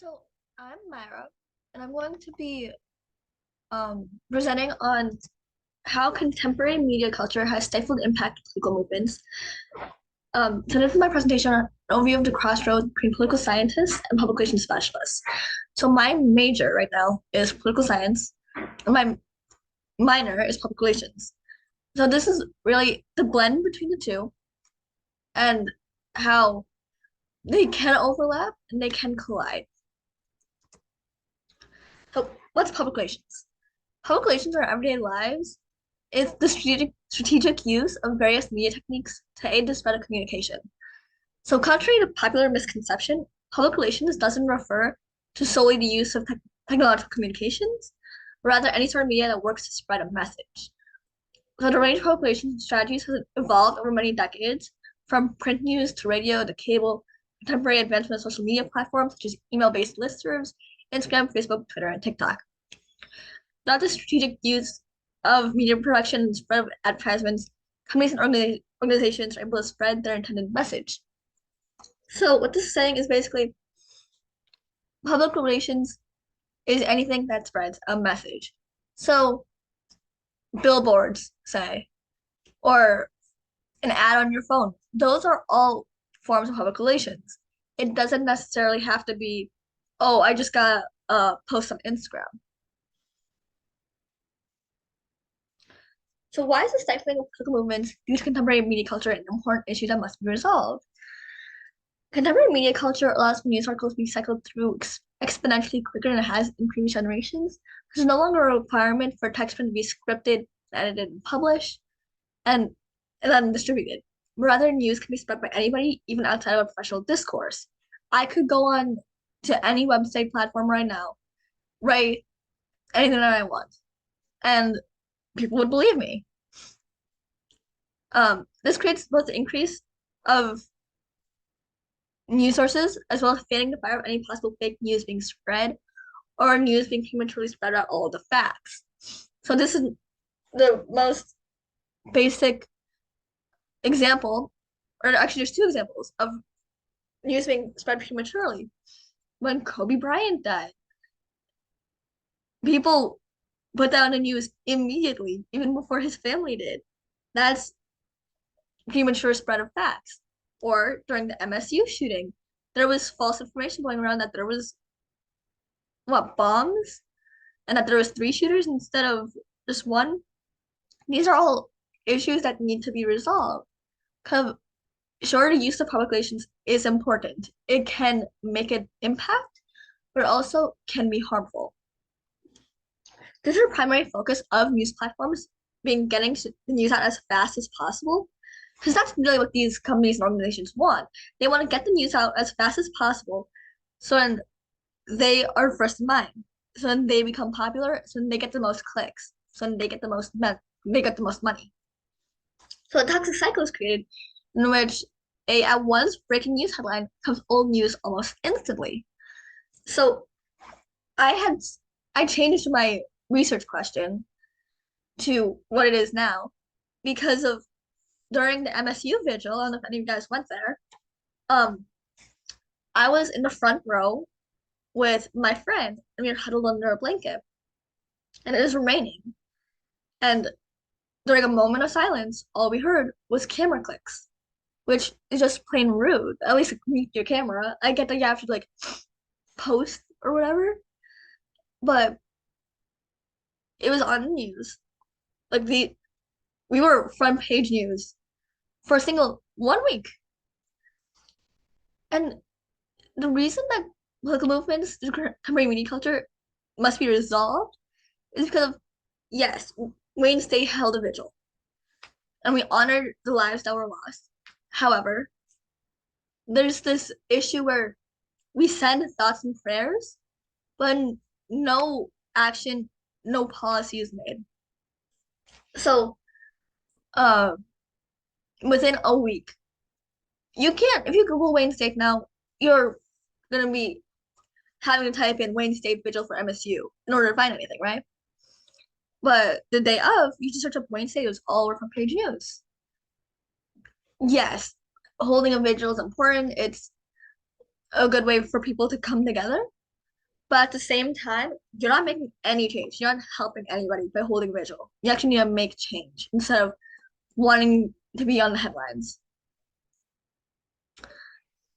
So I'm Myra, and I'm going to be presenting on how contemporary media culture has stifled impact of political movements. So this is my presentation on an overview of the crossroads between political scientists and public relations specialists. So my major right now is political science, and my minor is public relations. So this is really the blend between the two and how they can overlap and they can collide. So what's public relations? Public relations in our everyday lives is the strategic use of various media techniques to aid the spread of communication. So, contrary to popular misconception, public relations doesn't refer to solely the use of technological communications, but rather any sort of media that works to spread a message. So, the range of public relations strategies has evolved over many decades, from print news to radio to cable, contemporary advancement of social media platforms such as email-based listservs, Instagram, Facebook, Twitter, and TikTok. Not the strategic use of media production and spread of advertisements, companies and organizations are able to spread their intended message. So what this is saying is basically public relations is anything that spreads a message. So billboards, say, or an ad on your phone, those are all forms of public relations. It doesn't necessarily have to be, oh, I just got a post on Instagram. So why is the stifling of political movements due to contemporary media culture an important issue that must be resolved? Contemporary media culture allows for news articles to be cycled through exponentially quicker than it has in previous generations. There's no longer a requirement for text print to be scripted, edited, and published, and, and then distributed. Rather, news can be spread by anybody, even outside of a professional discourse. I could go on to any website platform right now, write anything that I want, and people would believe me. This creates both the increase of news sources as well as fanning the fire of any possible fake news being spread or news being prematurely spread out all the facts. So this is the most basic example, or actually there's two examples of news being spread prematurely. When Kobe Bryant died, people put that on the news immediately, even before his family did. That's premature spread of facts. Or during the MSU shooting, there was false information going around that there was bombs and that there was three shooters instead of just one. These are all issues that need to be resolved. Because sure, the use of public relations is important. It can make an impact, but also can be harmful. This is the primary focus of news platforms, being getting the news out as fast as possible. Because that's really what these companies and organizations want. They want to get the news out as fast as possible so then they are first in mind. So then they become popular, so then they get the most clicks. So then they get the most money. So a toxic cycle is created in which a at once breaking news headline becomes old news almost instantly. So I had I changed my research question to what it is now because of during the MSU vigil. I don't know if any of you guys went there. Um, I was in the front row with my friend, and we were huddled under a blanket, and it was raining. And during a moment of silence, all we heard was camera clicks, which is just plain rude. At least mute your camera. I get that you have to like post or whatever, but it was on the news. Like we were front page news for a single 1 week. And the reason that political movements, contemporary media culture must be resolved is because of, yes, Wayne State held a vigil and we honored the lives that were lost. However, there's this issue where we send thoughts and prayers, but no action, no policy is made. So, uh, within a week, you can't, if you Google Wayne State now, you're gonna be having to type in Wayne State Vigil for MSU in order to find anything, right? But the day of, you just search up Wayne State, it was all over front page news. Yes, holding a vigil is important. It's a good way for people to come together. But at the same time, you're not making any change. You're not helping anybody by holding vigil. You actually need to make change instead of wanting to be on the headlines.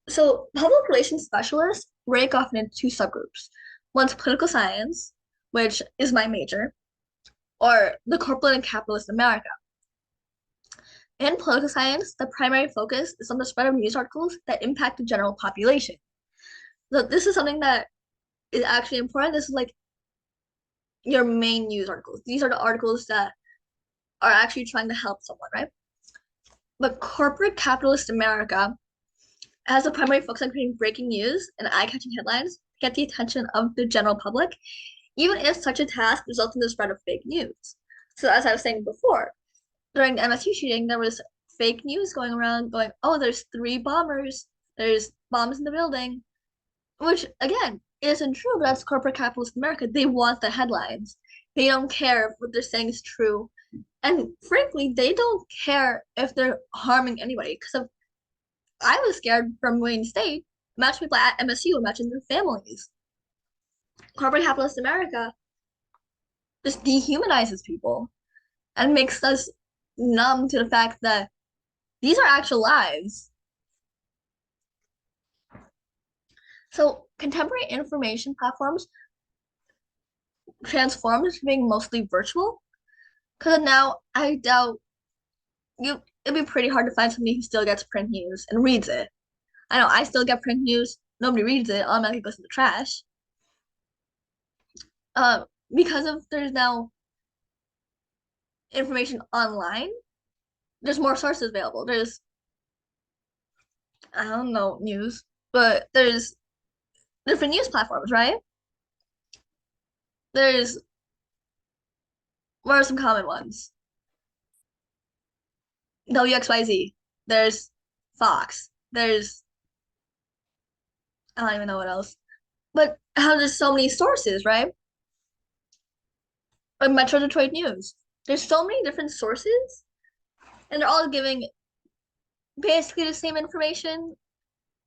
So public relations specialists break off into two subgroups. One's political science, which is my major, or the corporate and capitalist America. In political science, the primary focus is on the spread of news articles that impact the general population. So this is something that is actually important. This is like your main news articles. These are the articles that are actually trying to help someone, right? But corporate capitalist America has a primary focus on creating breaking news and eye-catching headlines to get the attention of the general public, even if such a task results in the spread of fake news. So as I was saying before, during the MSU shooting, there was fake news going around going, oh, there's three bombers, there's bombs in the building, which again isn't true, but that's corporate capitalist America. They want the headlines. They don't care if what they're saying is true. And frankly, they don't care if they're harming anybody. Because if I was scared from Wayne State, imagine people at MSU, imagine their families. Corporate capitalist America just dehumanizes people and makes us numb to the fact that these are actual lives. So contemporary information platforms transformed to being mostly virtual. Because now I doubt it'd be pretty hard to find somebody who still gets print news and reads it. I know I still get print news, nobody reads it, automatically goes in the trash. Because of there's now information online, there's more sources available. There's I don't know news, but there's different news platforms, right? There's what are some common ones? WXYZ. There's Fox. There's I don't even know what else. But how there's so many sources, right? Like Metro Detroit News. There's so many different sources, and they're all giving basically the same information,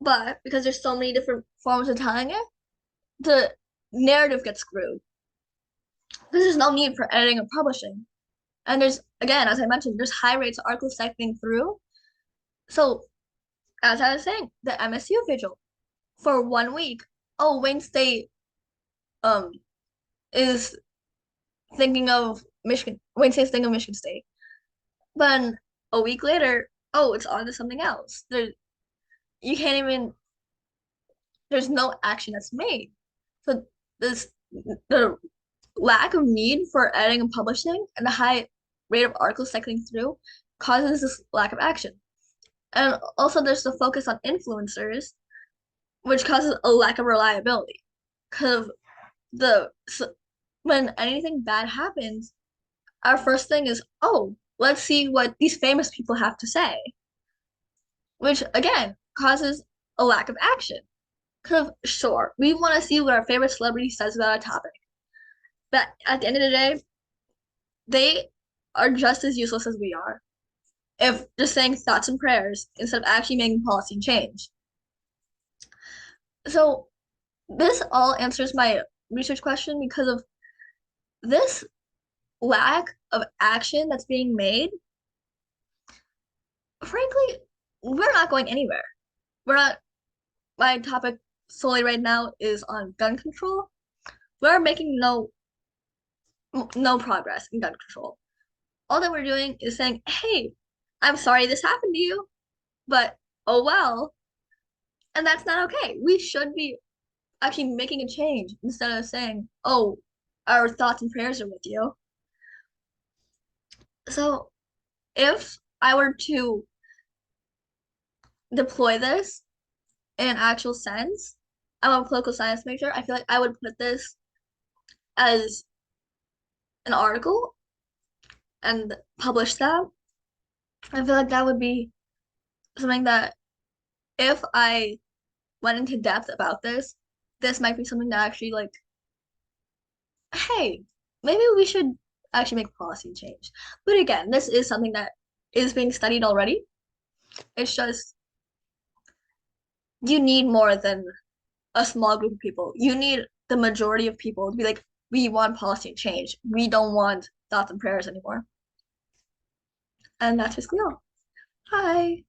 but because there's so many different forms of telling it, the narrative gets screwed. There's no need for editing and publishing. And there's, again, as I mentioned, there's high rates of article cycling through. So, as I was saying, the MSU vigil for 1 week, oh, Wayne State um is thinking of Michigan, Wayne State's thinking of Michigan State. But a week later, oh, it's on to something else. You can't even, there's no action that's made. So this the lack of need for editing and publishing and the high rate of articles cycling through causes this lack of action. And also there's the focus on influencers, which causes a lack of reliability. Because the so when anything bad happens, our first thing is, oh, let's see what these famous people have to say, which again causes a lack of action. Because sure, we want to see what our favorite celebrity says about a topic, but at the end of the day, they are just as useless as we are. If just saying thoughts and prayers instead of actually making policy change. So this all answers my research question because of this lack of action that's being made. Frankly, we're not going anywhere. We're not, my topic solely right now is on gun control. We're making no progress in gun control. All that we're doing is saying, hey, I'm sorry this happened to you, but oh well. And that's not okay. We should be actually making a change instead of saying, oh, our thoughts and prayers are with you. So if I were to deploy this in an actual sense, I'm a political science major. I feel like I would put this as an article and publish that. I feel like that would be something that if I went into depth about this, this might be something that actually like, hey, maybe we should actually make policy change. But again, this is something that is being studied already. It's just you need more than a small group of people. You need the majority of people to be like, we want policy change. We don't want thoughts and prayers anymore. And that's basically all. Hi.